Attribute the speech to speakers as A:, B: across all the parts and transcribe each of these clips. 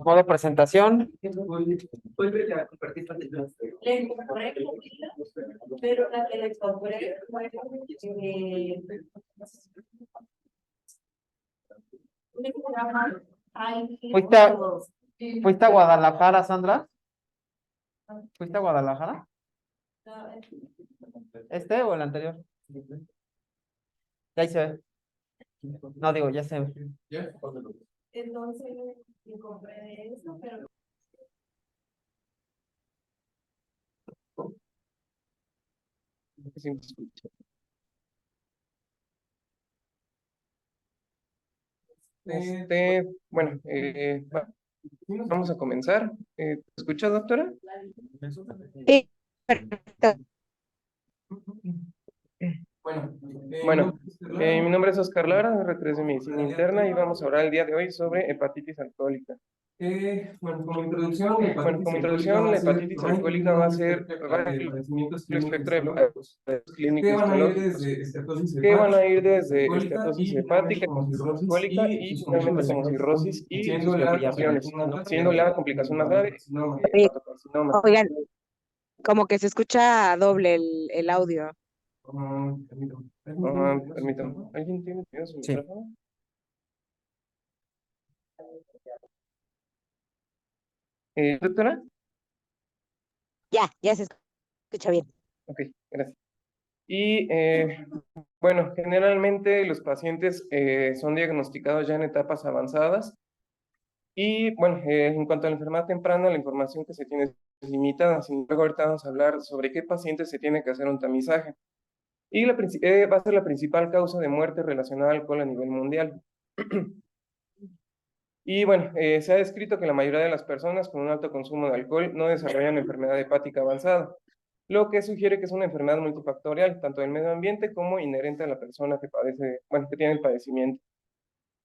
A: Modo presentación.
B: Vuelve a compartir pantalla. Pero la que les compré fue
A: ¿Fuiste a, fuiste a Guadalajara, Sandra? ¿Fuiste a Guadalajara? ¿Este o el anterior? Ya ahí se ve. No digo, ya se ve.
B: entonces yo compré eso, pero
C: Sí, me escucho. Bueno, vamos a comenzar. ¿Te escucha, doctora?
D: Sí, perfecto.
C: Bueno, mi nombre es Oscar Lara, R3 de Medicina Interna, y vamos a hablar el día de hoy sobre hepatitis alcohólica. Como introducción, la hepatitis alcohólica va a ser el espectro de padecimientos clínicos histológicos, que van a ir desde esteatosis hepática, alcohólica y finalmente como cirrosis y sus complicaciones, siendo la complicación más grave
D: Oye,
C: hepatocarcinoma.
D: oigan, como que se escucha doble el audio.
C: Permítame, ¿alguien tiene su
A: Sí.
C: micrófono? Doctora.
D: Ya se escucha bien.
C: Ok, gracias. Y bueno, generalmente los pacientes son diagnosticados ya en etapas avanzadas. Y bueno, en cuanto a la enfermedad temprana, la información que se tiene es limitada. Sin embargo, ahorita vamos a hablar sobre qué pacientes se tiene que hacer un tamizaje. Y va a ser la principal causa de muerte relacionada al alcohol a nivel mundial. Y bueno, se ha descrito que la mayoría de las personas con un alto consumo de alcohol no desarrollan enfermedad hepática avanzada, lo que sugiere que es una enfermedad multifactorial, tanto del medio ambiente como inherente a la persona que padece, bueno, que tiene el padecimiento.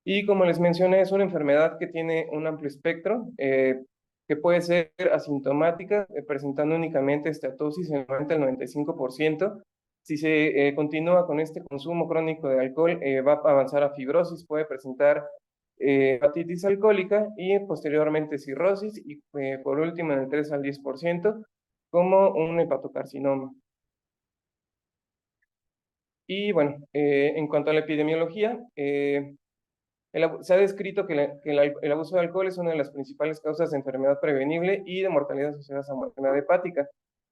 C: Y como les mencioné, es una enfermedad que tiene un amplio espectro, que puede ser asintomática, presentando únicamente esteatosis en el 90 al 95%. Si se continúa con este consumo crónico de alcohol, va a avanzar a fibrosis, puede presentar hepatitis alcohólica y posteriormente cirrosis y por último en el 3 al 10% como un hepatocarcinoma. Y bueno, en cuanto a la epidemiología, se ha descrito que el abuso de alcohol es una de las principales causas de enfermedad prevenible y de mortalidad asociadas a enfermedad hepática.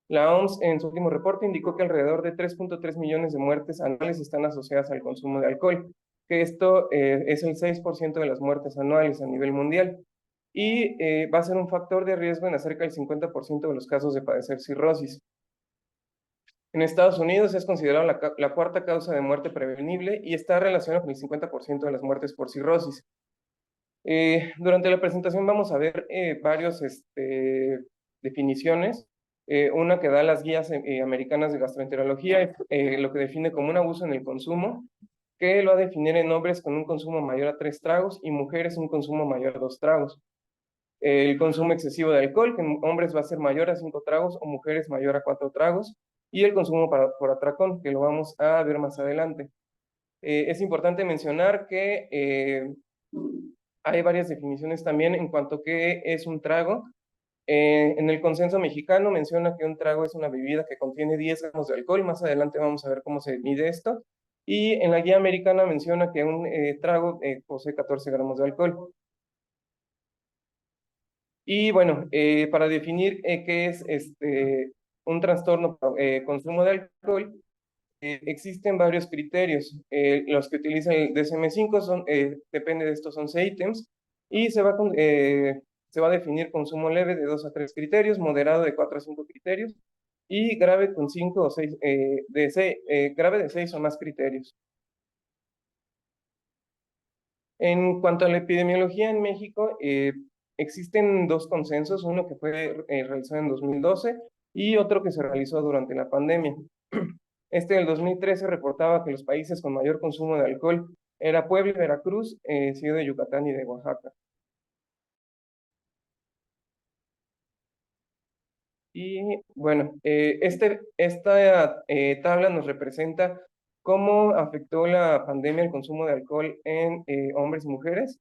C: La OMS en su último reporte indicó que alrededor de 3.3 millones de muertes anuales están asociadas al consumo de alcohol, que esto es el 6% de las muertes anuales a nivel mundial y va a ser un factor de riesgo en cerca del 50% de los casos de padecer cirrosis. En Estados Unidos es considerado la cuarta causa de muerte prevenible y está relacionado con el 50% de las muertes por cirrosis. Durante la presentación vamos a ver varias definiciones. Una que da las guías americanas de gastroenterología, lo que define como un abuso en el consumo, que lo va a definir en hombres con un consumo mayor a 3 tragos y mujeres un consumo mayor a 2 tragos. El consumo excesivo de alcohol, que en hombres va a ser mayor a 5 tragos o mujeres mayor a 4 tragos. Y el consumo por atracón, que lo vamos a ver más adelante. Es importante mencionar que hay varias definiciones también en cuanto a qué es un trago. En el consenso mexicano menciona que un trago es una bebida que contiene 10 gramos de alcohol. Más adelante vamos a ver cómo se mide esto. Y en la guía americana menciona que un trago posee 14 gramos de alcohol. Y bueno, para definir qué es un trastorno por consumo de alcohol, existen varios criterios. Los que utiliza el DSM-5 son, depende de estos 11 ítems, y se va a definir consumo leve de 2 a 3 criterios, moderado de 4 a 5 criterios, y grave con 5 o 6, grave de 6 o más criterios. En cuanto a la epidemiología en México, existen dos consensos, uno que fue realizado en 2012 y otro que se realizó durante la pandemia. Del 2013 reportaba que los países con mayor consumo de alcohol era Puebla y Veracruz, seguido de Yucatán y de Oaxaca. Y bueno, esta tabla nos representa cómo afectó la pandemia el consumo de alcohol en hombres y mujeres.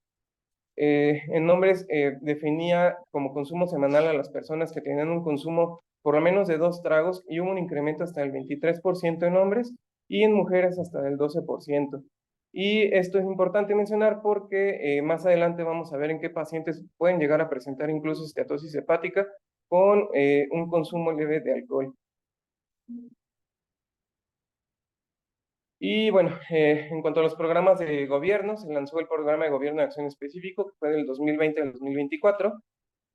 C: En hombres definía como consumo semanal a las personas que tenían un consumo por lo menos de 2 tragos y hubo un incremento hasta el 23% en hombres y en mujeres hasta el 12%. Y esto es importante mencionar porque más adelante vamos a ver en qué pacientes pueden llegar a presentar incluso esteatosis hepática con un consumo leve de alcohol. Y bueno, en cuanto a los programas de gobierno, se lanzó el programa de gobierno de acción específico, que fue del 2020 al 2024,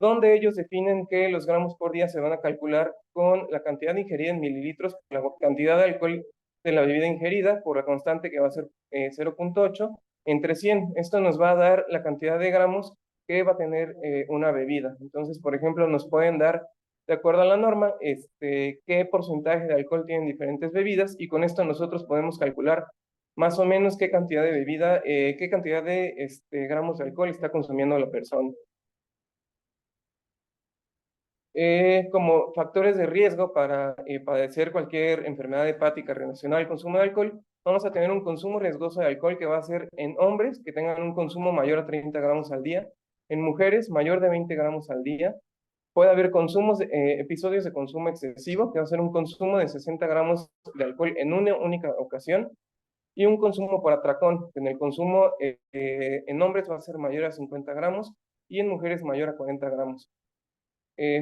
C: donde ellos definen que los gramos por día se van a calcular con la cantidad ingerida en mililitros, la cantidad de alcohol de la bebida ingerida, por la constante que va a ser 0.8, entre 100. Esto nos va a dar la cantidad de gramos que va a tener una bebida. Entonces, por ejemplo, nos pueden dar, de acuerdo a la norma, qué porcentaje de alcohol tienen diferentes bebidas, y con esto nosotros podemos calcular más o menos qué cantidad de bebida, qué cantidad de gramos de alcohol está consumiendo la persona. Como factores de riesgo para padecer cualquier enfermedad hepática relacionada al consumo de alcohol, vamos a tener un consumo riesgoso de alcohol que va a ser en hombres que tengan un consumo mayor a 30 gramos al día, en mujeres mayor de 20 gramos al día. Puede haber episodios de consumo excesivo, que va a ser un consumo de 60 gramos de alcohol en una única ocasión, y un consumo por atracón, que en el consumo en hombres va a ser mayor a 50 gramos y en mujeres mayor a 40 gramos.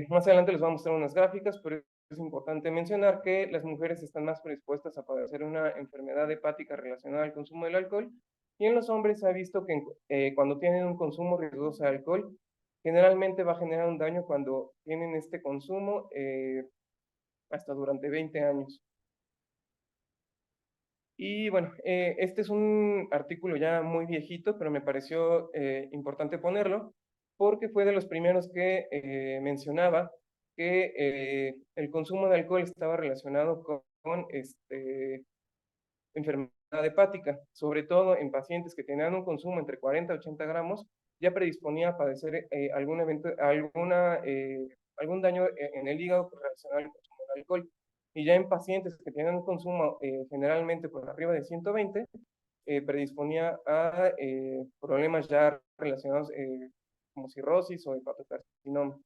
C: Más adelante les voy a mostrar unas gráficas, pero es importante mencionar que las mujeres están más predispuestas a padecer una enfermedad hepática relacionada al consumo del alcohol, y en los hombres se ha visto que cuando tienen un consumo riesgoso de alcohol, generalmente va a generar un daño cuando tienen este consumo hasta durante 20 años. Y bueno, este es un artículo ya muy viejito, pero me pareció importante ponerlo, porque fue de los primeros que mencionaba que el consumo de alcohol estaba relacionado con enfermedad hepática, sobre todo en pacientes que tenían un consumo entre 40 y 80 gramos, ya predisponía a padecer algún daño en el hígado relacionado al consumo de alcohol. Y ya en pacientes que tienen un consumo generalmente por arriba de 120, predisponía a problemas ya relacionados como cirrosis o hepatocarcinoma.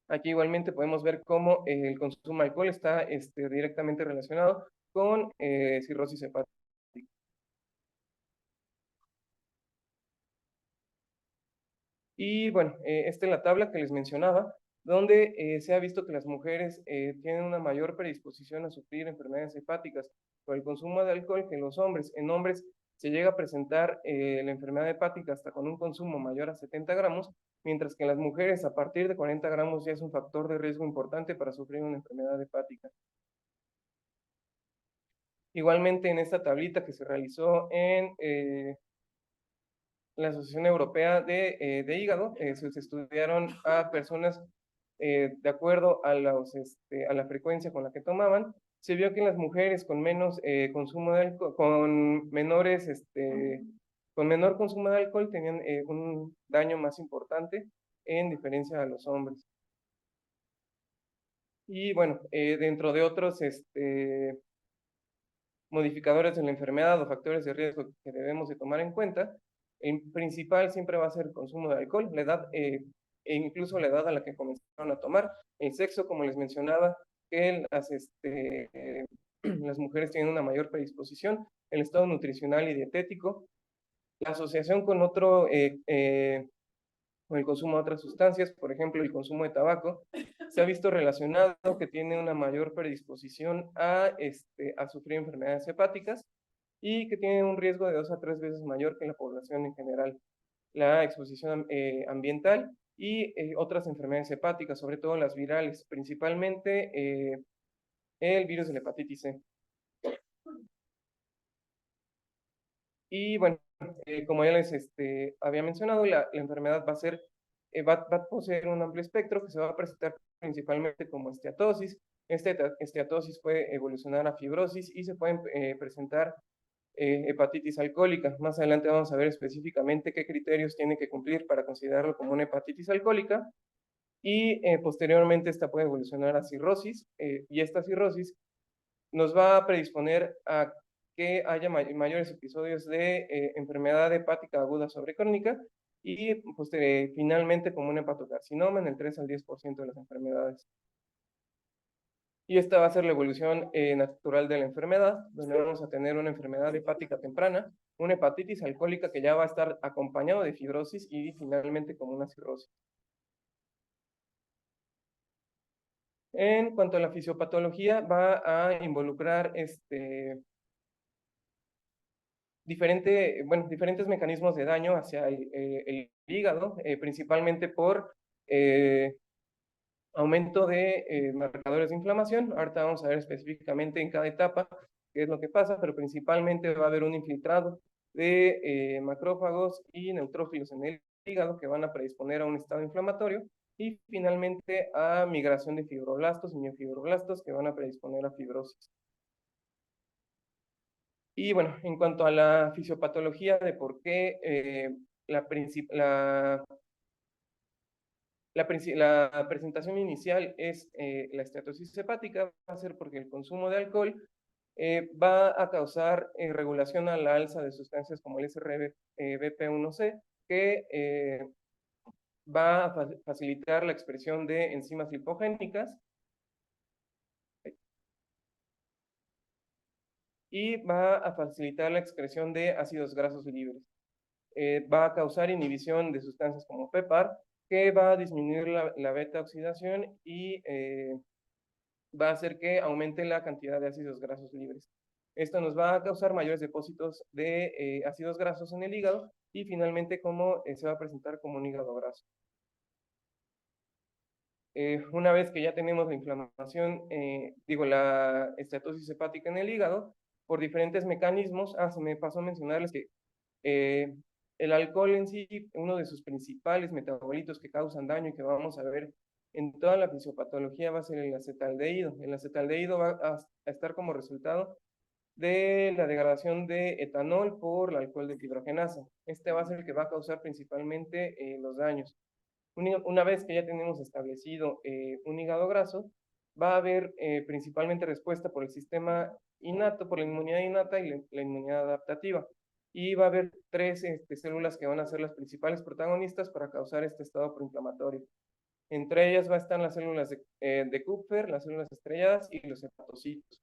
C: Aquí igualmente podemos ver cómo el consumo de alcohol está directamente relacionado con cirrosis hepática. Y bueno, esta es la tabla que les mencionaba, donde se ha visto que las mujeres tienen una mayor predisposición a sufrir enfermedades hepáticas por el consumo de alcohol que los hombres. En hombres se llega a presentar la enfermedad hepática hasta con un consumo mayor a 70 gramos, mientras que en las mujeres a partir de 40 gramos ya es un factor de riesgo importante para sufrir una enfermedad hepática. Igualmente en esta tablita que se realizó en la Asociación Europea de Hígado, se estudiaron a personas de acuerdo a la frecuencia con la que tomaban. Se vio que las mujeres con menos consumo de alcohol, con menor consumo de alcohol, tenían un daño más importante en diferencia a los hombres. Y bueno, dentro de otros modificadores de la enfermedad o factores de riesgo que debemos de tomar en cuenta, el principal siempre va a ser el consumo de alcohol, la edad e incluso la edad a la que comenzaron a tomar, el sexo, como les mencionaba, que las mujeres tienen una mayor predisposición, el estado nutricional y dietético, la asociación con con el consumo de otras sustancias, por ejemplo, el consumo de tabaco, se ha visto relacionado que tiene una mayor predisposición a sufrir enfermedades hepáticas y que tiene un riesgo de 2 a 3 veces mayor que la población en general. La exposición ambiental y otras enfermedades hepáticas, sobre todo las virales, principalmente el virus de la hepatitis C. Y bueno, como ya les había mencionado, la enfermedad va a poseer un amplio espectro que se va a presentar principalmente como esteatosis. Esteatosis puede evolucionar a fibrosis y se pueden presentar hepatitis alcohólica. Más adelante vamos a ver específicamente qué criterios tiene que cumplir para considerarlo como una hepatitis alcohólica. Y posteriormente esta puede evolucionar a cirrosis, y esta cirrosis nos va a predisponer a que haya mayores episodios de enfermedad hepática aguda sobre crónica, y pues, finalmente como un hepatocarcinoma en el 3 al 10% de las enfermedades. Y esta va a ser la evolución natural de la enfermedad, donde vamos a tener una enfermedad hepática temprana, una hepatitis alcohólica que ya va a estar acompañado de fibrosis y finalmente como una cirrosis. En cuanto a la fisiopatología, va a involucrar diferentes mecanismos de daño hacia el hígado, principalmente por aumento de marcadores de inflamación. Ahorita vamos a ver específicamente en cada etapa qué es lo que pasa, pero principalmente va a haber un infiltrado de macrófagos y neutrófilos en el hígado que van a predisponer a un estado inflamatorio y finalmente a migración de fibroblastos y miofibroblastos que van a predisponer a fibrosis. Y bueno, en cuanto a la fisiopatología de por qué la presentación inicial es la esteatosis hepática, va a ser porque el consumo de alcohol va a causar regulación a la alza de sustancias como el SRBP1C, que va a facilitar la expresión de enzimas lipogénicas y va a facilitar la excreción de ácidos grasos libres. Va a causar inhibición de sustancias como PEPAR, que va a disminuir la beta oxidación y va a hacer que aumente la cantidad de ácidos grasos libres. Esto nos va a causar mayores depósitos de ácidos grasos en el hígado y finalmente como se va a presentar como un hígado graso. Una vez que ya tenemos la inflamación, la esteatosis hepática en el hígado, por diferentes mecanismos, se me pasó a mencionarles que el alcohol en sí, uno de sus principales metabolitos que causan daño y que vamos a ver en toda la fisiopatología va a ser el acetaldehído. El acetaldehído va a estar como resultado de la degradación de etanol por el alcohol de hidrogenasa. Este va a ser el que va a causar principalmente los daños. Una vez que ya tenemos establecido un hígado graso, va a haber principalmente respuesta por el sistema innato, por la inmunidad innata y la inmunidad adaptativa. Y va a haber tres células que van a ser las principales protagonistas para causar este estado proinflamatorio. Entre ellas va a estar las células de Kupffer, las células estrelladas y los hepatocitos.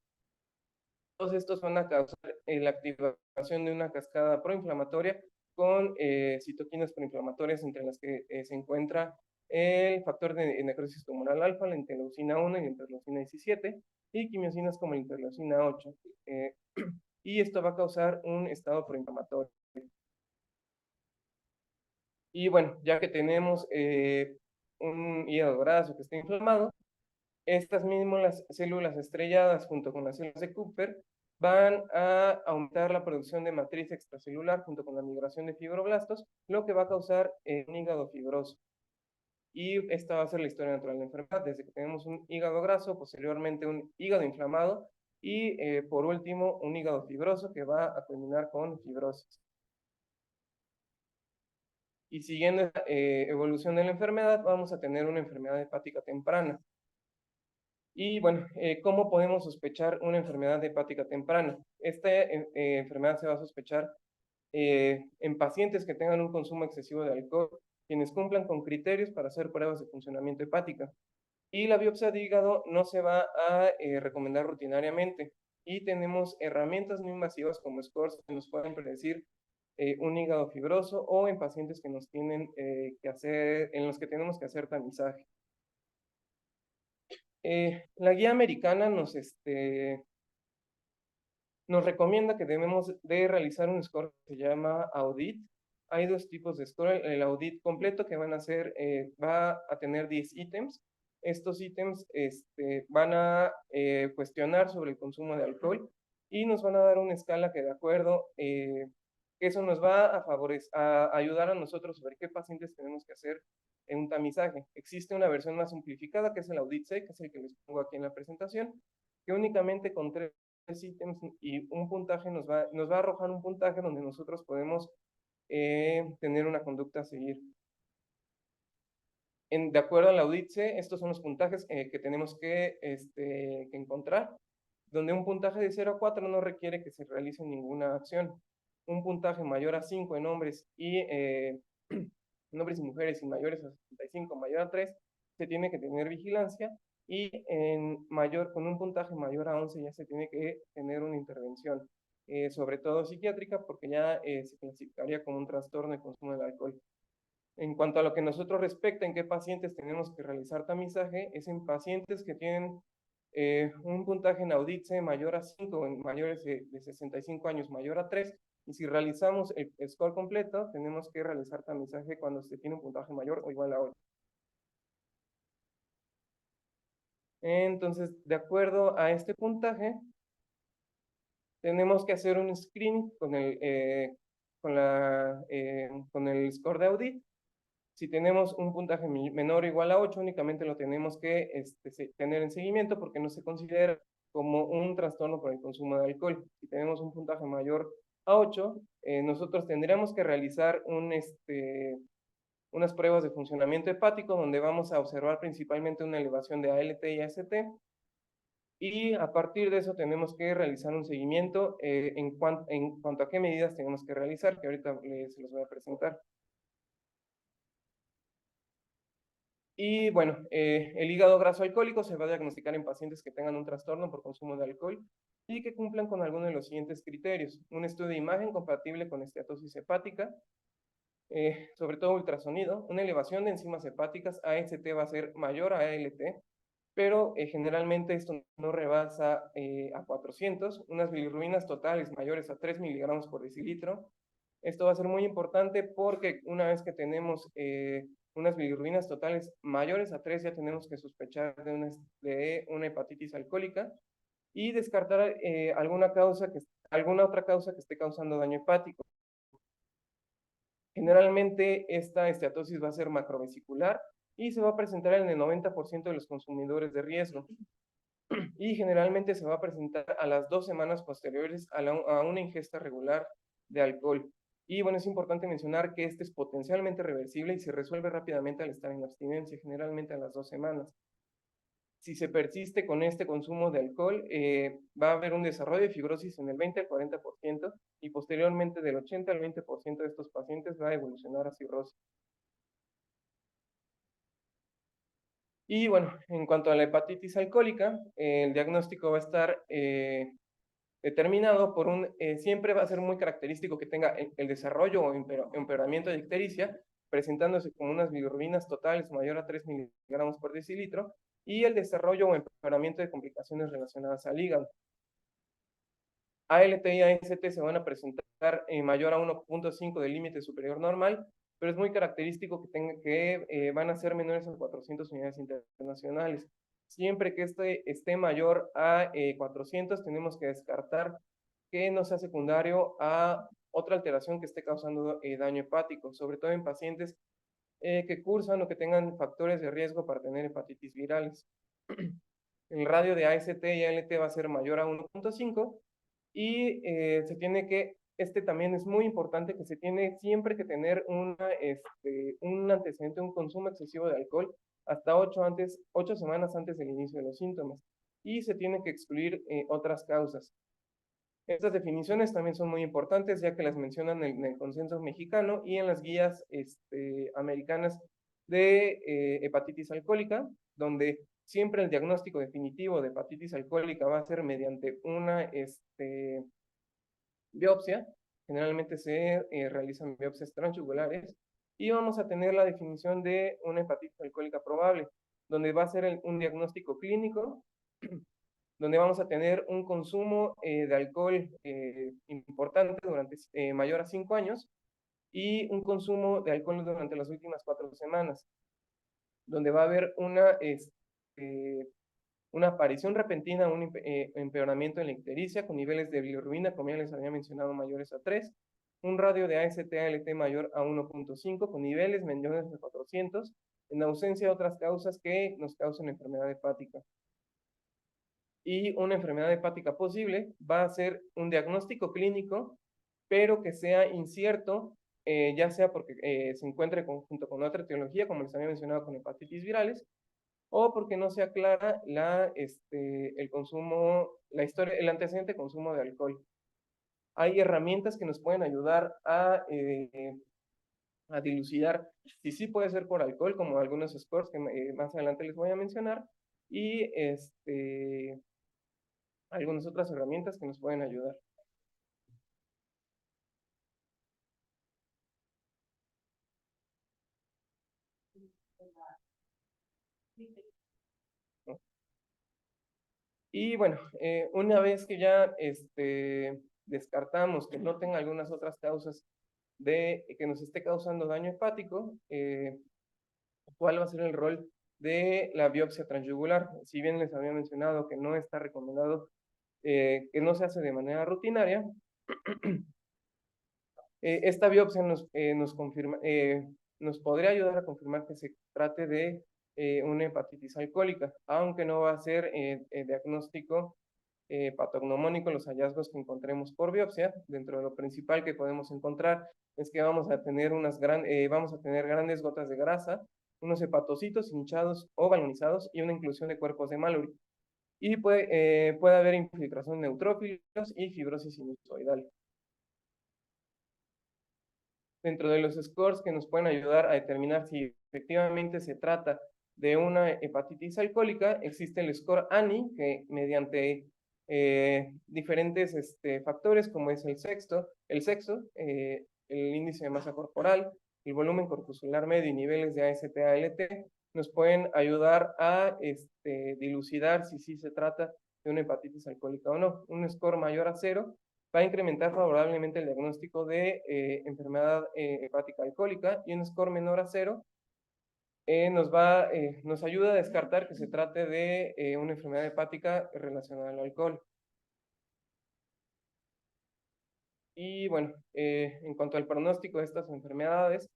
C: Todos estos van a causar la activación de una cascada proinflamatoria con citoquinas proinflamatorias entre las que se encuentra el factor de necrosis tumoral alfa, la interleucina 1 y la interleucina 17, y quimiosinas como la interleucina 8. Y esto va a causar un estado proinflamatorio. Y bueno, ya que tenemos un hígado graso que está inflamado, estas mismas células estrelladas junto con las células de Kupffer van a aumentar la producción de matriz extracelular junto con la migración de fibroblastos, lo que va a causar un hígado fibroso. Y esta va a ser la historia natural de la enfermedad, desde que tenemos un hígado graso, posteriormente un hígado inflamado y por último un hígado fibroso que va a culminar con fibrosis. Y siguiendo esta evolución de la enfermedad, vamos a tener una enfermedad hepática temprana. Y bueno, ¿cómo podemos sospechar una enfermedad hepática temprana? Esta enfermedad se va a sospechar en pacientes que tengan un consumo excesivo de alcohol, quienes cumplan con criterios para hacer pruebas de funcionamiento hepática. Y la biopsia de hígado no se va a recomendar rutinariamente. Y tenemos herramientas no invasivas como scores que nos pueden predecir un hígado fibroso o en pacientes que nos tienen en los que tenemos que hacer tamizaje. La guía americana nos recomienda que debemos de realizar un score que se llama audit. Hay dos tipos de score. El audit completo que va a tener 10 ítems. Estos ítems van a cuestionar sobre el consumo de alcohol y nos van a dar una escala que de acuerdo, que eso nos va a ayudar a nosotros sobre qué pacientes tenemos que hacer en un tamizaje. Existe una versión más simplificada que es el audit C, que es el que les pongo aquí en la presentación, que únicamente con 3 ítems y un puntaje nos va a arrojar un puntaje donde nosotros podemos tener una conducta a seguir. De acuerdo al audit C, estos son los puntajes que tenemos que encontrar, donde un puntaje de 0 a 4 no requiere que se realice ninguna acción. Un puntaje mayor a 5 en hombres y en hombres y mujeres y mayores a 65, mayor a 3, se tiene que tener vigilancia, y con un puntaje mayor a 11 ya se tiene que tener una intervención, sobre todo psiquiátrica, porque ya se clasificaría como un trastorno de consumo del alcohol. En cuanto a lo que nosotros respecta en qué pacientes tenemos que realizar tamizaje, es en pacientes que tienen un puntaje en AUDITSE mayor a 5, en mayores de 65 años mayor a 3, y si realizamos el score completo, tenemos que realizar tamizaje cuando se tiene un puntaje mayor o igual a 8. Entonces, de acuerdo a este puntaje, tenemos que hacer un screening con el score de audit. Si tenemos un puntaje menor o igual a 8, únicamente lo tenemos que tener en seguimiento, porque no se considera como un trastorno por el consumo de alcohol. Si tenemos un puntaje mayor a 8, nosotros tendríamos que realizar unas pruebas de funcionamiento hepático, donde vamos a observar principalmente una elevación de ALT y AST, y a partir de eso tenemos que realizar un seguimiento en cuanto a qué medidas tenemos que realizar, que ahorita se los voy a presentar. Y bueno, el hígado graso alcohólico se va a diagnosticar en pacientes que tengan un trastorno por consumo de alcohol y que cumplan con alguno de los siguientes criterios: un estudio de imagen compatible con esteatosis hepática, sobre todo ultrasonido, una elevación de enzimas hepáticas, AST va a ser mayor a ALT, pero generalmente esto no rebasa a 400, unas bilirrubinas totales mayores a 3 miligramos por decilitro. Esto va a ser muy importante porque una vez que tenemos unas bilirrubinas totales mayores a 3, ya tenemos que sospechar de una hepatitis alcohólica y descartar alguna otra causa que esté causando daño hepático. Generalmente esta esteatosis va a ser macrovesicular y se va a presentar en el 90% de los consumidores de riesgo. Y generalmente se va a presentar a las 2 semanas posteriores a una ingesta regular de alcohol. Y bueno, es importante mencionar que este es potencialmente reversible y se resuelve rápidamente al estar en abstinencia, generalmente a las 2 semanas. Si se persiste con este consumo de alcohol, va a haber un desarrollo de fibrosis en el 20 al 40%, y posteriormente del 80 al 20% de estos pacientes va a evolucionar a cirrosis. Y bueno, en cuanto a la hepatitis alcohólica, el diagnóstico va a estar determinado por siempre va a ser muy característico que tenga el desarrollo o empeoramiento de ictericia, presentándose como unas bilirrubinas totales mayor a 3 miligramos por decilitro, y el desarrollo o empeoramiento de complicaciones relacionadas al hígado. ALT y AST se van a presentar mayor a 1.5 del límite superior normal, pero es muy característico que van a ser menores a 400 unidades internacionales. Siempre que esté mayor a 400, tenemos que descartar que no sea secundario a otra alteración que esté causando daño hepático, sobre todo en pacientes que cursan o que tengan factores de riesgo para tener hepatitis virales. El radio de AST y ALT va a ser mayor a 1.5, y también es muy importante que se tiene siempre que tener un antecedente, un consumo excesivo de alcohol hasta 8 semanas antes del inicio de los síntomas, y se tiene que excluir otras causas. Estas definiciones también son muy importantes, ya que las mencionan en el consenso mexicano y en las guías americanas de hepatitis alcohólica, donde siempre el diagnóstico definitivo de hepatitis alcohólica va a ser mediante una biopsia. Generalmente se realizan biopsias transyugulares, y vamos a tener la definición de una hepatitis alcohólica probable, donde va a ser un diagnóstico clínico, donde vamos a tener un consumo de alcohol importante durante mayor a 5 años, y un consumo de alcohol durante las últimas 4 semanas, donde va a haber una aparición repentina, un empeoramiento en la ictericia con niveles de bilirrubina, como ya les había mencionado, mayores a 3, un radio de AST-ALT mayor a 1.5 con niveles menores de 400, en ausencia de otras causas que nos causen enfermedad hepática. Y una enfermedad hepática posible va a ser un diagnóstico clínico, pero que sea incierto, ya sea porque se encuentre junto con otra etiología, como les había mencionado con hepatitis virales, o porque no sea clara el antecedente de consumo de alcohol. Hay herramientas que nos pueden ayudar a a dilucidar si sí puede ser por alcohol, como algunos scores que más adelante les voy a mencionar, y algunas otras herramientas que nos pueden ayudar. Y bueno, una vez que ya descartamos que no tenga algunas otras causas de que nos esté causando daño hepático, ¿cuál va a ser el rol de la biopsia transyugular? Si bien les había mencionado que no está recomendado, que no se hace de manera rutinaria, esta biopsia nos podría ayudar a confirmar que se trate de una hepatitis alcohólica, aunque no va a ser diagnóstico patognomónico los hallazgos que encontremos por biopsia. Dentro de lo principal que podemos encontrar es que vamos a tener grandes gotas de grasa, unos hepatocitos hinchados o balonizados y una inclusión de cuerpos de Mallory. Y puede haber infiltración de neutrófilos y fibrosis sinusoidal. Dentro de los scores que nos pueden ayudar a determinar si efectivamente se trata de una hepatitis alcohólica, existe el score ANI, que mediante diferentes factores como es el sexo, el índice de masa corporal, el volumen corpuscular medio y niveles de AST-ALT, nos pueden ayudar a dilucidar si sí se trata de una hepatitis alcohólica o no. Un score mayor a 0 va a incrementar favorablemente el diagnóstico de enfermedad hepática alcohólica, y un score menor a 0 nos ayuda a descartar que se trate de una enfermedad hepática relacionada al alcohol. Y bueno, en cuanto al pronóstico de estas enfermedades,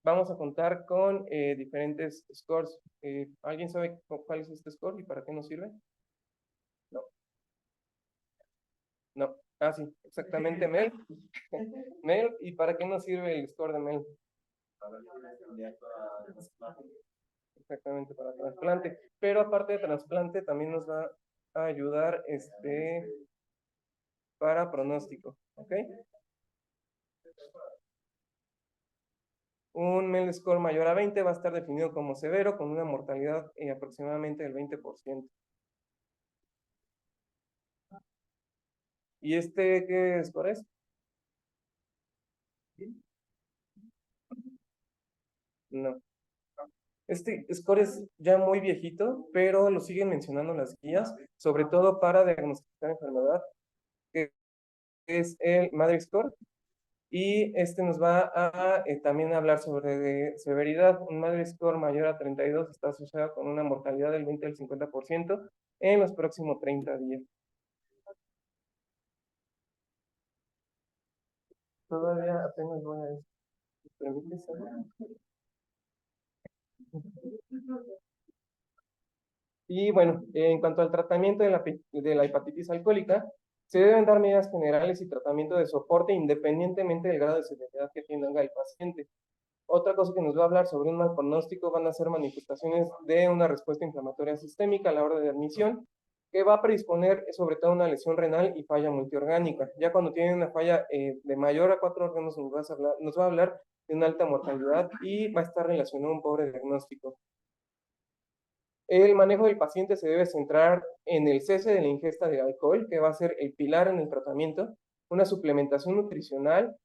C: vamos a contar con diferentes scores. ¿Alguien sabe cuál es este score y para qué nos sirve? No. No. Ah, sí, exactamente, Mel. Mel, ¿y para qué nos sirve el score de Mel? Exactamente, para trasplante. Pero aparte de trasplante, también nos va a ayudar para pronóstico, ¿ok? Un MEL score mayor a 20 va a estar definido como severo, con una mortalidad aproximadamente del 20%. ¿Y qué score es? No. Este score es ya muy viejito, pero lo siguen mencionando las guías, sobre todo para diagnosticar enfermedad, que es el Madrid Score. Y nos va a también hablar sobre severidad. Un Madrid Score mayor a 32 está asociado con una mortalidad del 20 al 50% en los próximos 30 días. Todavía apenas voy a Y bueno, en cuanto al tratamiento de la hepatitis alcohólica, se deben dar medidas generales y tratamiento de soporte independientemente del grado de severidad que tenga el paciente. Otra cosa que nos va a hablar sobre un mal pronóstico van a ser manifestaciones de una respuesta inflamatoria sistémica a la hora de admisión, que va a predisponer sobre todo una lesión renal y falla multiorgánica. Ya cuando tiene una falla de mayor a 4 órganos nos va a hablar de una alta mortalidad y va a estar relacionado a un pobre diagnóstico. El manejo del paciente se debe centrar en el cese de la ingesta de alcohol, que va a ser el pilar en el tratamiento, una suplementación nutricional,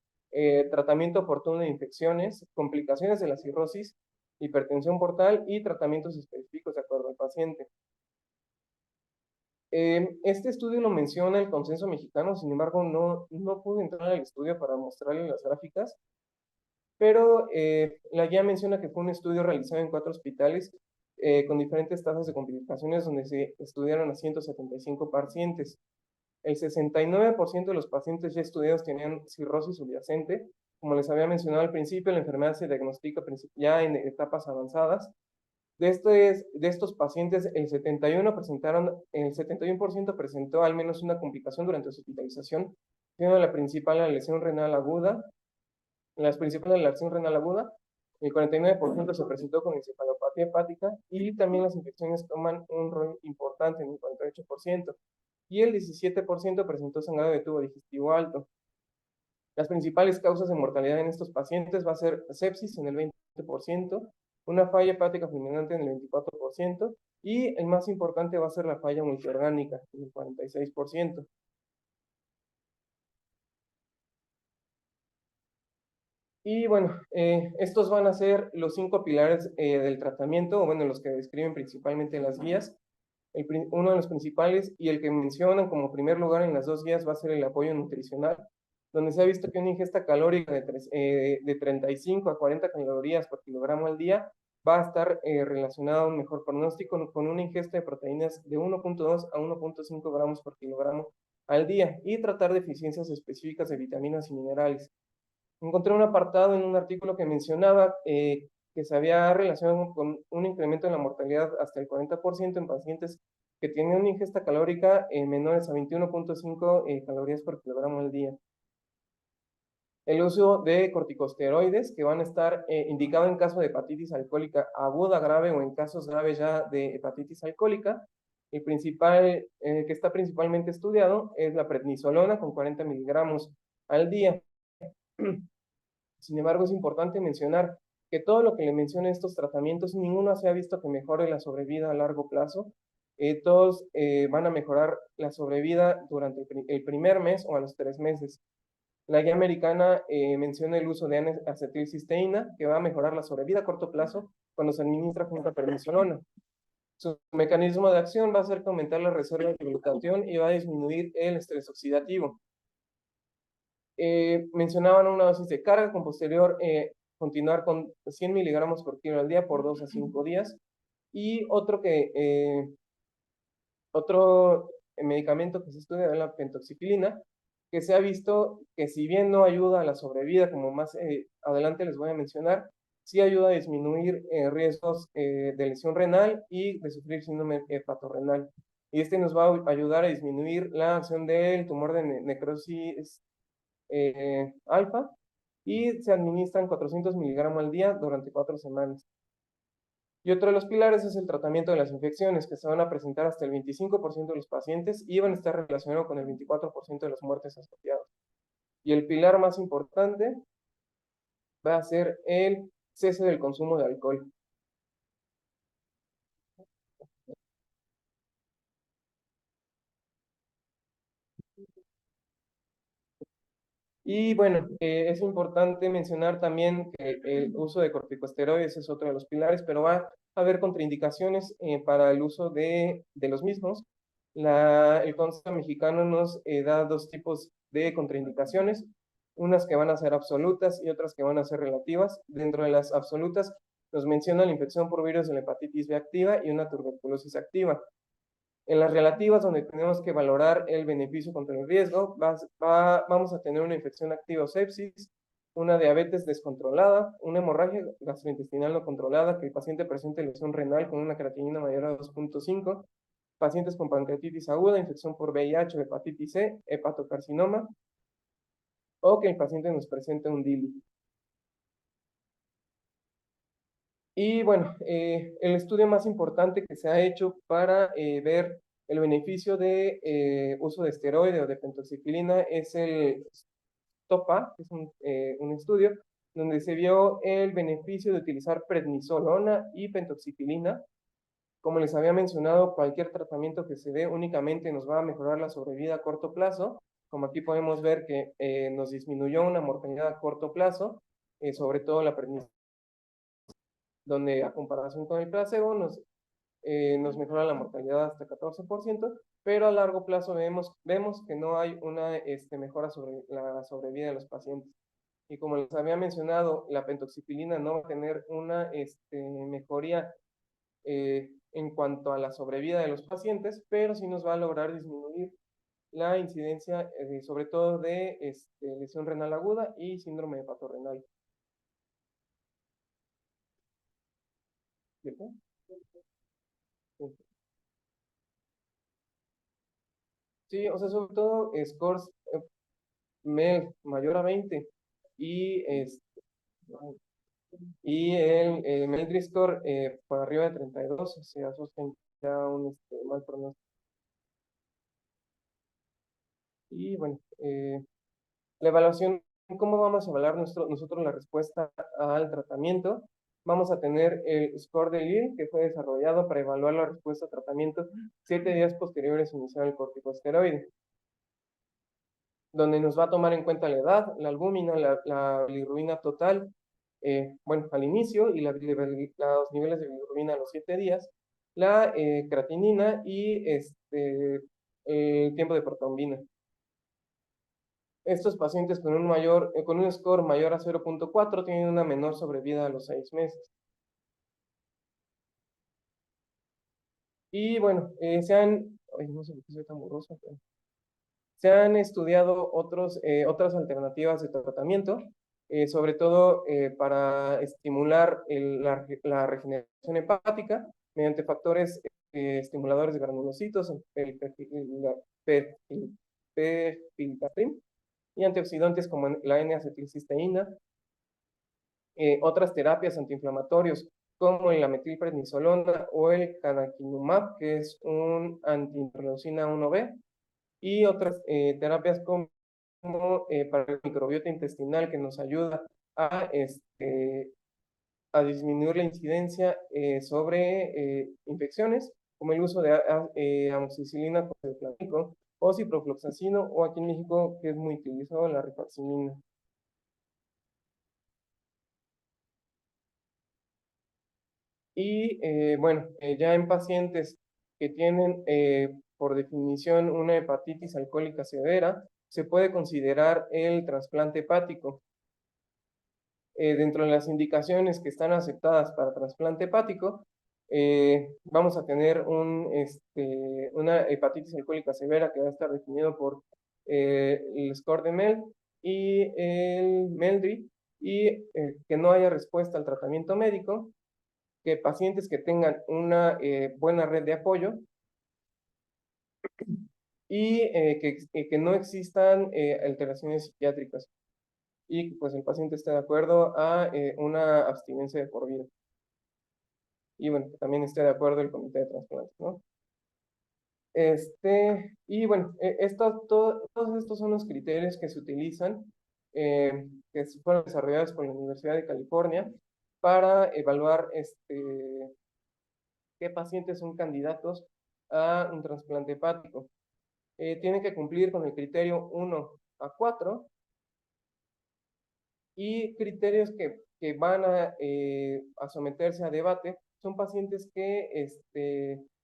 C: tratamiento oportuno de infecciones, complicaciones de la cirrosis, hipertensión portal y tratamientos específicos de acuerdo al paciente. Este estudio lo menciona el Consenso Mexicano, sin embargo no pude entrar al estudio para mostrarle las gráficas, pero la guía menciona que fue un estudio realizado en 4 hospitales con diferentes tasas de complicaciones donde se estudiaron a 175 pacientes. El 69% de los pacientes ya estudiados tenían cirrosis subyacente. Como les había mencionado al principio, la enfermedad se diagnostica ya en etapas avanzadas. De estos pacientes, el 71% presentó al menos una complicación durante su hospitalización, siendo la principal la lesión renal aguda. Las principales de la lesión renal aguda, el 49% se presentó con encefalopatía hepática y también las infecciones toman un rol importante en el 48%, y el 17% presentó sangrado de tubo digestivo alto. Las principales causas de mortalidad en estos pacientes va a ser sepsis en el 20%, una falla hepática fulminante en el 24%, y el más importante va a ser la falla multiorgánica en el 46%. Y bueno, estos van a ser los 5 pilares del tratamiento, o bueno, los que describen principalmente las guías. Uno de los principales y el que mencionan como primer lugar en las 2 guías va a ser el apoyo nutricional, donde se ha visto que una ingesta calórica de 35 a 40 calorías por kilogramo al día va a estar relacionada a un mejor pronóstico con una ingesta de proteínas de 1.2 a 1.5 gramos por kilogramo al día y tratar deficiencias específicas de vitaminas y minerales. Encontré un apartado en un artículo que mencionaba que se había relacionado con un incremento en la mortalidad hasta el 40% en pacientes que tienen una ingesta calórica menores a 21.5 calorías por kilogramo al día. El uso de corticosteroides que van a estar indicados en caso de hepatitis alcohólica aguda grave o en casos graves ya de hepatitis alcohólica. El principal, que está principalmente estudiado es la prednisolona con 40 miligramos al día. Sin embargo, es importante mencionar que todo lo que le mencione estos tratamientos, ninguno se ha visto que mejore la sobrevida a largo plazo. Todos van a mejorar la sobrevida durante el primer mes o a los 3 meses. La guía americana menciona el uso de acetilcisteína, que va a mejorar la sobrevida a corto plazo cuando se administra junto a prednisolona. Su mecanismo de acción va a ser que aumentar la reserva de glutatión y va a disminuir el estrés oxidativo. Mencionaban una dosis de carga con posterior continuar con 100 miligramos por kilo al día por 2 a 5 días. Y otro medicamento que se estudia es la pentoxicilina, que se ha visto que si bien no ayuda a la sobrevida, como más adelante les voy a mencionar, sí ayuda a disminuir riesgos de lesión renal y de sufrir síndrome hepatorrenal. Y este nos va a ayudar a disminuir la acción del tumor de necrosis alfa, y se administran 400 miligramos al día durante 4 semanas. Y otro de los pilares es el tratamiento de las infecciones, que se van a presentar hasta el 25% de los pacientes y van a estar relacionados con el 24% de las muertes asociadas. Y el pilar más importante va a ser el cese del consumo de alcohol. Y bueno, es importante mencionar también que el uso de corticosteroides es otro de los pilares, pero va a haber contraindicaciones para el uso de los mismos. El Consejo Mexicano nos da 2 tipos de contraindicaciones, unas que van a ser absolutas y otras que van a ser relativas. Dentro de las absolutas nos menciona la infección por virus de la hepatitis B activa y una tuberculosis activa. En las relativas, donde tenemos que valorar el beneficio contra el riesgo, vamos a tener una infección activa o sepsis, una diabetes descontrolada, una hemorragia gastrointestinal no controlada, que el paciente presente lesión renal con una creatinina mayor a 2.5, pacientes con pancreatitis aguda, infección por VIH o hepatitis C, hepatocarcinoma, o que el paciente nos presente un DILI. Y bueno, el estudio más importante que se ha hecho para ver el beneficio de uso de esteroide o de pentoxicilina es el STOPA, que es un estudio donde se vio el beneficio de utilizar prednisolona y pentoxicilina. Como les había mencionado, cualquier tratamiento que se dé únicamente nos va a mejorar la sobrevida a corto plazo. Como aquí podemos ver que nos disminuyó una mortalidad a corto plazo, sobre todo la prednisolona, donde a comparación con el placebo nos mejora la mortalidad hasta 14%, pero a largo plazo vemos que no hay una mejora sobre la sobrevida de los pacientes. Y como les había mencionado, la pentoxicilina no va a tener una mejoría en cuanto a la sobrevida de los pacientes, pero sí nos va a lograr disminuir la incidencia, sobre todo de lesión renal aguda y síndrome hepatorrenal. ¿De qué? Sí, o sea, sobre todo scores mayor a 20 y, y el Medri score por arriba de 32, o sea, asocian ya un mal pronóstico. Y bueno, la evaluación ¿cómo vamos a evaluar nosotros la respuesta al tratamiento? Vamos a tener el score de Lille, que fue desarrollado para evaluar la respuesta al tratamiento 7 días posteriores a iniciar el corticosteroide, donde nos va a tomar en cuenta la edad, la albúmina, la bilirrubina total, bueno, al inicio, y los niveles de bilirrubina a los 7 días, la creatinina y el tiempo de protrombina. Estos pacientes con un score mayor a 0.4 tienen una menor sobrevida a los 6 meses. Y bueno, no sé por qué soy tan borroso, pero se han estudiado otras alternativas de tratamiento, sobre todo para estimular la regeneración hepática mediante factores estimuladores de granulocitos, perfiltracin, y antioxidantes como la N-acetilcisteína. Otras terapias antiinflamatorios como la metilprednisolona o el canakinumab, que es un antiinterleucina 1B, y otras terapias como para el microbiota intestinal, que nos ayuda a disminuir la incidencia sobre infecciones, como el uso de amoxicilina con ceflavónico o ciprofloxacino, o aquí en México, que es muy utilizado, la rifaximin. Y bueno, ya en pacientes que tienen por definición una hepatitis alcohólica severa, se puede considerar el trasplante hepático. Dentro de las indicaciones que están aceptadas para trasplante hepático, vamos a tener una hepatitis alcohólica severa que va a estar definido por el score de MELD y el MELDRI, y que no haya respuesta al tratamiento médico, que pacientes que tengan una buena red de apoyo y que no existan alteraciones psiquiátricas, y que pues el paciente esté de acuerdo a una abstinencia de por vida. Y bueno, que también esté de acuerdo el comité de trasplantes, ¿no? Y bueno, todos estos son los criterios que se utilizan, que fueron desarrollados por la Universidad de California para evaluar qué pacientes son candidatos a un trasplante hepático. Tienen que cumplir con el criterio 1 a 4, y criterios que van a someterse a debate son pacientes que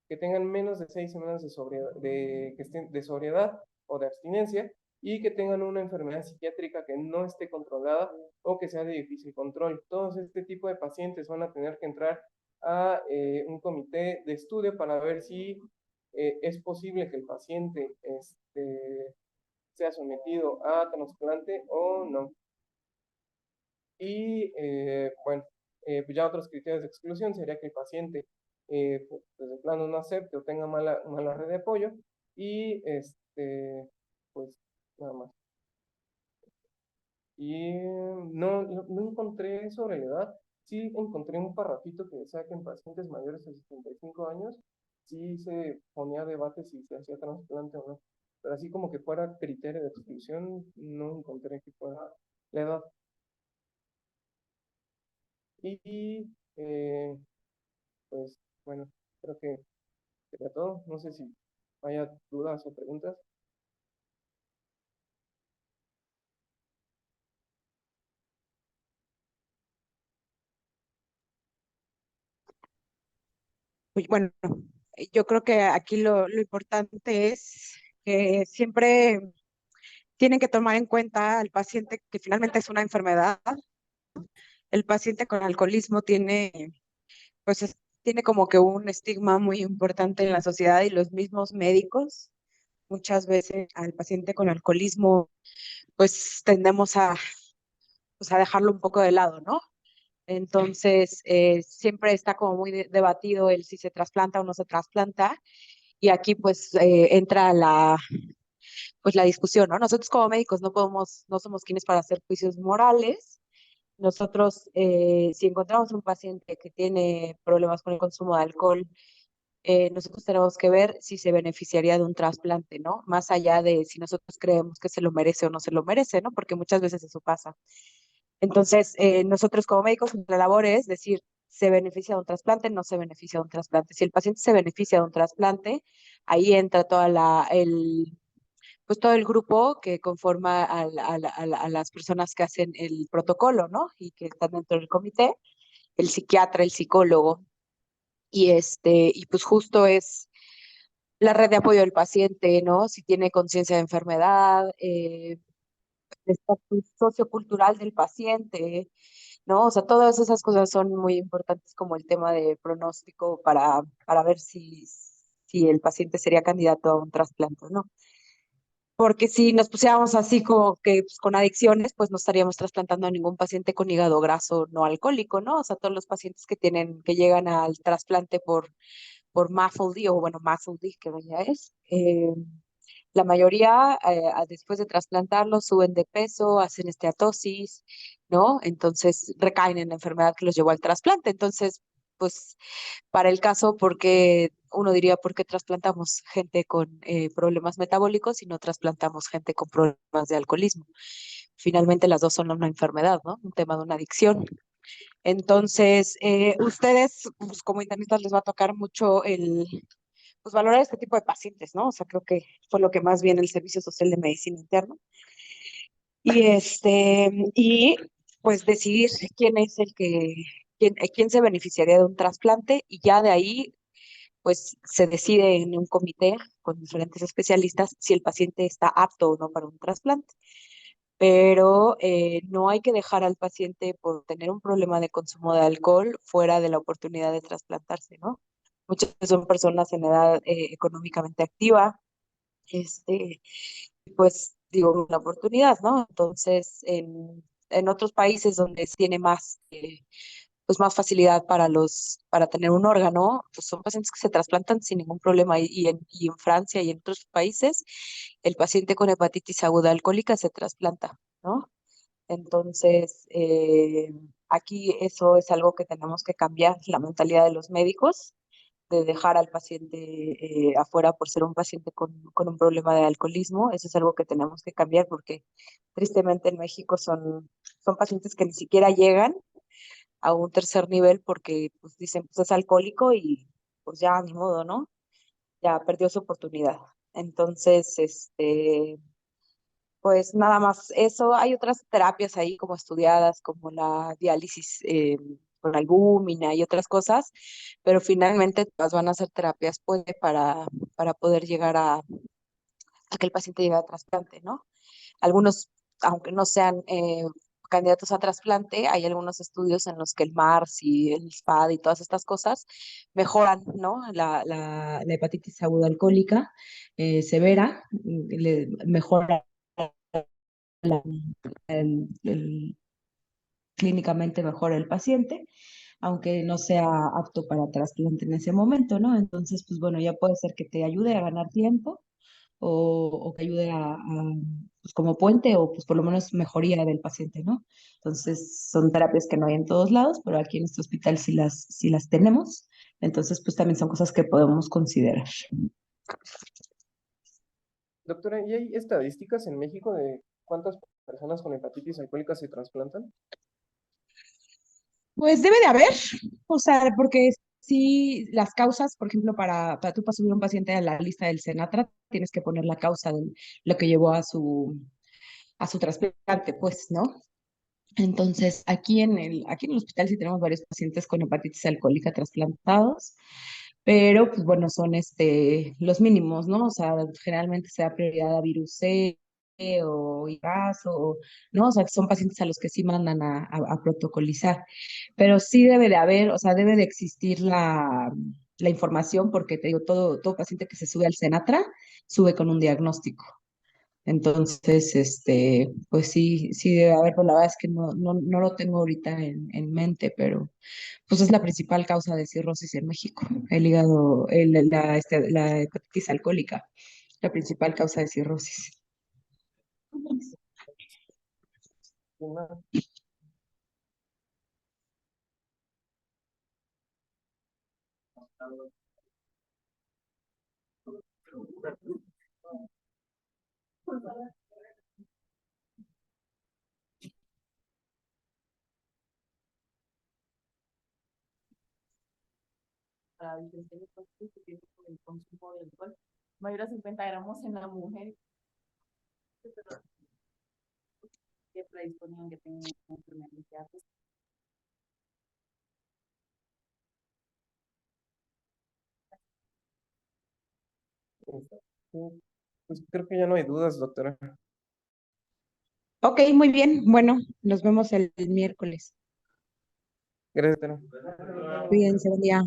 C: tengan menos de 6 semanas de sobriedad o de abstinencia, y que tengan una enfermedad psiquiátrica que no esté controlada o que sea de difícil control. Todos este tipo de pacientes van a tener que entrar a un comité de estudio para ver si es posible que el paciente sea sometido a trasplante o no. Y bueno, pues ya otros criterios de exclusión sería que el paciente pues de plano no acepte o tenga mala red de apoyo, y pues nada más. Y no encontré sobre la edad. Sí encontré un parrafito que decía que en pacientes mayores de 75 años sí se ponía a debate si se hacía trasplante o no. Pero así como que fuera criterio de exclusión, no encontré que fuera la edad. Y pues bueno, creo que sería todo. No sé si haya dudas o preguntas.
D: Bueno, yo creo que aquí lo importante es que siempre tienen que tomar en cuenta al paciente que finalmente es una enfermedad. El paciente con alcoholismo tiene como que un estigma muy importante en la sociedad, y los mismos médicos muchas veces al paciente con alcoholismo pues tendemos pues, a dejarlo un poco de lado, ¿no? Entonces, siempre está como muy debatido el si se trasplanta o no se trasplanta, y aquí pues entra pues la discusión, ¿no? Nosotros como médicos no somos quienes para hacer juicios morales. Nosotros, si encontramos un paciente que tiene problemas con el consumo de alcohol, nosotros tenemos que ver si se beneficiaría de un trasplante, ¿no? Más allá de si nosotros creemos que se lo merece o no se lo merece, ¿no? Porque muchas veces eso pasa. Entonces, nosotros como médicos, nuestra labor es decir, ¿se beneficia de un trasplante? No se beneficia de un trasplante. Si el paciente se beneficia de un trasplante, ahí entra pues todo el grupo que conforma a las personas que hacen el protocolo, ¿no? Y que están dentro del comité, el psiquiatra, el psicólogo, y pues justo es la red de apoyo del paciente, ¿no? Si tiene conciencia de enfermedad, el estatus sociocultural del paciente, ¿no? O sea, todas esas cosas son muy importantes como el tema de pronóstico para ver si el paciente sería candidato a un trasplante, ¿no? Porque si nos pusiéramos así como que pues, con adicciones, pues no estaríamos trasplantando a ningún paciente con hígado graso no alcohólico, ¿no? O sea, todos los pacientes que llegan al trasplante por MAFLD o bueno, MAFLD, que ya es, la mayoría después de trasplantarlos suben de peso, hacen esteatosis, ¿no? Entonces recaen en la enfermedad que los llevó al trasplante. Entonces, pues para el caso, porque uno diría, ¿por qué trasplantamos gente con problemas metabólicos y no trasplantamos gente con problemas de alcoholismo? Finalmente las dos son una enfermedad, ¿no? Un tema de una adicción. Entonces, ustedes, pues, como internistas, les va a tocar mucho pues, valorar este tipo de pacientes, ¿no? O sea, creo que fue lo que más bien el Servicio Social de Medicina Interna. Y pues decidir quién es quién se beneficiaría de un trasplante y ya de ahí pues se decide en un comité con diferentes especialistas si el paciente está apto o no para un trasplante. Pero no hay que dejar al paciente por tener un problema de consumo de alcohol fuera de la oportunidad de trasplantarse, ¿no? Muchas son personas en edad económicamente activa, este, pues digo, una oportunidad, ¿no? Entonces, en otros países donde se tiene más pues más facilidad para tener un órgano, pues son pacientes que se trasplantan sin ningún problema. Y en Francia y en otros países, el paciente con hepatitis aguda alcohólica se trasplanta, ¿no? Entonces, aquí eso es algo que tenemos que cambiar, la mentalidad de los médicos, de dejar al paciente afuera por ser un paciente con un problema de alcoholismo. Eso es algo que tenemos que cambiar porque tristemente en México son pacientes que ni siquiera llegan a un tercer nivel porque pues dicen, pues es alcohólico y pues ya ni modo, ¿no? Ya perdió su oportunidad. Entonces, pues nada más eso. Hay otras terapias ahí como estudiadas, como la diálisis con albúmina y otras cosas, pero finalmente todas van a ser terapias pues, para poder llegar a que el paciente llegue a trasplante, ¿no? Algunos, aunque no sean candidatos a trasplante, hay algunos estudios en los que el MARS y el SPAD y todas estas cosas mejoran, ¿no? La hepatitis aguda alcohólica severa, mejora clínicamente mejora el paciente, aunque no sea apto para trasplante en ese momento, ¿no? Entonces, pues bueno, ya puede ser que te ayude a ganar tiempo o que ayude pues como puente o pues por lo menos mejoría del paciente, ¿no? Entonces son terapias que no hay en todos lados, pero aquí en este hospital sí las tenemos. Entonces pues también son cosas que podemos considerar.
C: Doctora, ¿y hay estadísticas en México de cuántas personas con hepatitis alcohólica se trasplantan?
D: Pues debe de haber, o sea, porque sí, las causas, por ejemplo, para tú para subir un paciente a la lista del Senatra, tienes que poner la causa de lo que llevó a su trasplante, pues, ¿no? Entonces, aquí en el hospital sí tenemos varios pacientes con hepatitis alcohólica trasplantados, pero pues bueno, son los mínimos, ¿no? O sea, generalmente se da prioridad a virus C o IGAS o, ¿no? O sea, que son pacientes a los que sí mandan a protocolizar, pero sí debe de haber, o sea, debe de existir la información porque te digo, todo paciente que se sube al Senatra sube con un diagnóstico. Entonces, pues sí debe haber, pero la verdad es que no lo tengo ahorita en mente, pero pues es la principal causa de cirrosis en México, el hígado, la hepatitis alcohólica, la principal causa de cirrosis.
C: ¿Quién más?
E: Para diferenciar los costos que tiene con el consumo de alcohol mayor a 50 gramos en la mujer que predisponen que tengan enfermedades.
C: Pues creo que ya no hay dudas, doctora.
D: Ok, muy bien. Bueno, nos vemos el miércoles.
C: Gracias, doctora.
D: Cuídense, buen día.